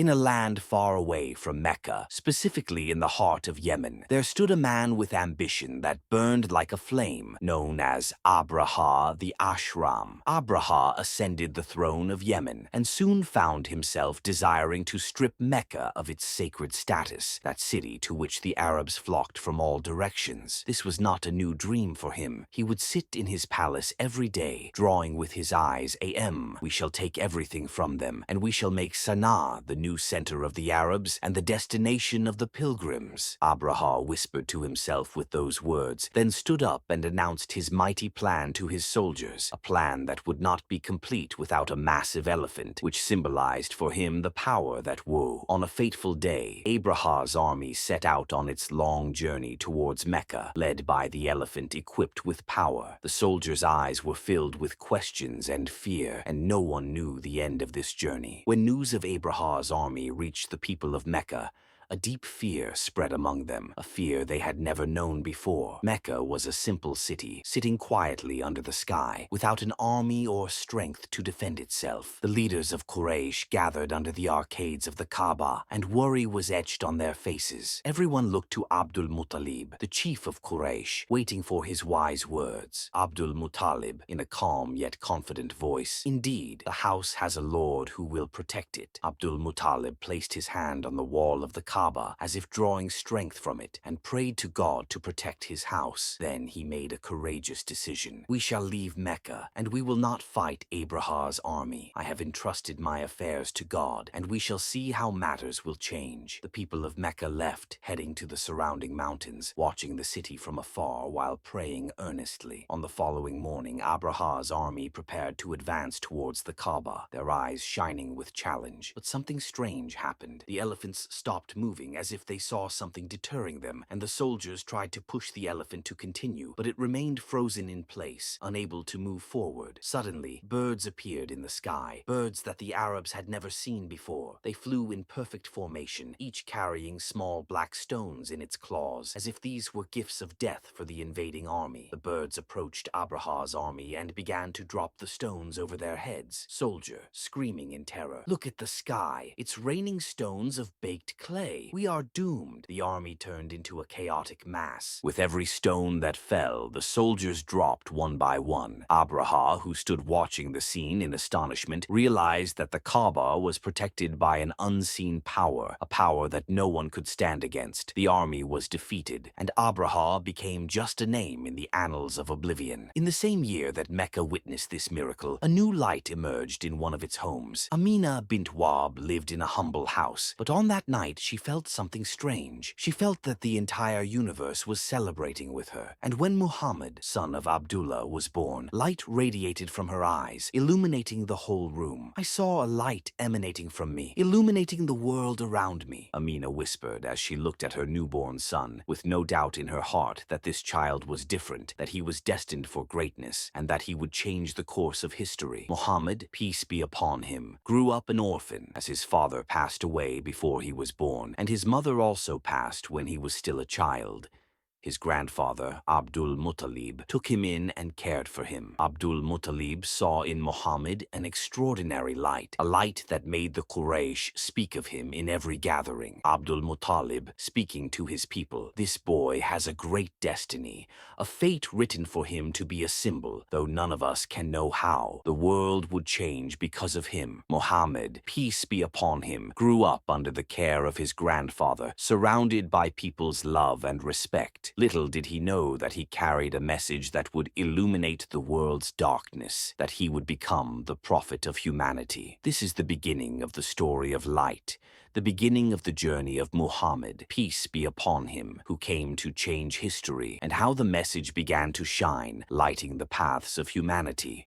In a land far away from Mecca, specifically in the heart of Yemen, there stood a man with ambition that burned like a flame, known as Abraha the Ashram. Abraha ascended the throne of Yemen and soon found himself desiring to strip Mecca of its sacred status, that city to which the Arabs flocked from all directions. This was not a new dream for him. He would sit in his palace every day, drawing with his eyes, "We shall take everything from them, and we shall make Sana'a the new center of the Arabs and the destination of the pilgrims." Abraha whispered to himself with those words, then stood up and announced his mighty plan to his soldiers, a plan that would not be complete without a massive elephant, which symbolized for him the power that woe. On a fateful day, Abraha's army set out on its long journey towards Mecca, led by the elephant equipped with power. The soldiers' eyes were filled with questions and fear, and no one knew the end of this journey. When news of Abraha's army reached the people of Mecca, a deep fear spread among them, a fear they had never known before. Mecca was a simple city, sitting quietly under the sky, without an army or strength to defend itself. The leaders of Quraysh gathered under the arcades of the Kaaba, and worry was etched on their faces. Everyone looked to Abdul-Muttalib, the chief of Quraysh, waiting for his wise words. Abdul-Muttalib, in a calm yet confident voice, "Indeed, the house has a lord who will protect it." Abdul-Muttalib placed his hand on the wall of the Kaaba, as if drawing strength from it, and prayed to God to protect his house. Then he made a courageous decision. "We shall leave Mecca, and we will not fight Abraha's army. I have entrusted my affairs to God, and we shall see how matters will change." The people of Mecca left, heading to the surrounding mountains, watching the city from afar while praying earnestly. On the following morning, Abraha's army prepared to advance towards the Kaaba, their eyes shining with challenge. But something strange happened. The elephants stopped moving as if they saw something deterring them, and the soldiers tried to push the elephant to continue, but it remained frozen in place, unable to move forward. Suddenly, birds appeared in the sky, birds that the Arabs had never seen before. They flew in perfect formation, each carrying small black stones in its claws, as if these were gifts of death for the invading army. The birds approached Abraha's army and began to drop the stones over their heads. Soldier, screaming in terror, "Look at the sky! It's raining stones of baked clay. We are doomed." The army turned into a chaotic mass. With every stone that fell, the soldiers dropped one by one. Abraha, who stood watching the scene in astonishment, realized that the Kaaba was protected by an unseen power, a power that no one could stand against. The army was defeated, and Abraha became just a name in the annals of oblivion. In the same year that Mecca witnessed this miracle, a new light emerged in one of its homes. Amina bint Wahb lived in a humble house, but on that night she felt something strange. She felt that the entire universe was celebrating with her. And when Muhammad, son of Abdullah, was born, light radiated from her eyes, illuminating the whole room. "I saw a light emanating from me, illuminating the world around me," Amina whispered as she looked at her newborn son, with no doubt in her heart that this child was different, that he was destined for greatness, and that he would change the course of history. Muhammad, peace be upon him, grew up an orphan as his father passed away before he was born, and his mother also passed when he was still a child. His grandfather, Abdul-Muttalib, took him in and cared for him. Abdul-Muttalib saw in Muhammad an extraordinary light, a light that made the Quraysh speak of him in every gathering. Abdul-Muttalib, speaking to his people, "This boy has a great destiny, a fate written for him to be a symbol, though none of us can know how. The world would change because of him." Muhammad, peace be upon him, grew up under the care of his grandfather, surrounded by people's love and respect. Little did he know that he carried a message that would illuminate the world's darkness, that he would become the prophet of humanity. This is the beginning of the story of light, the beginning of the journey of Muhammad, peace be upon him, who came to change history, and how the message began to shine, lighting the paths of humanity.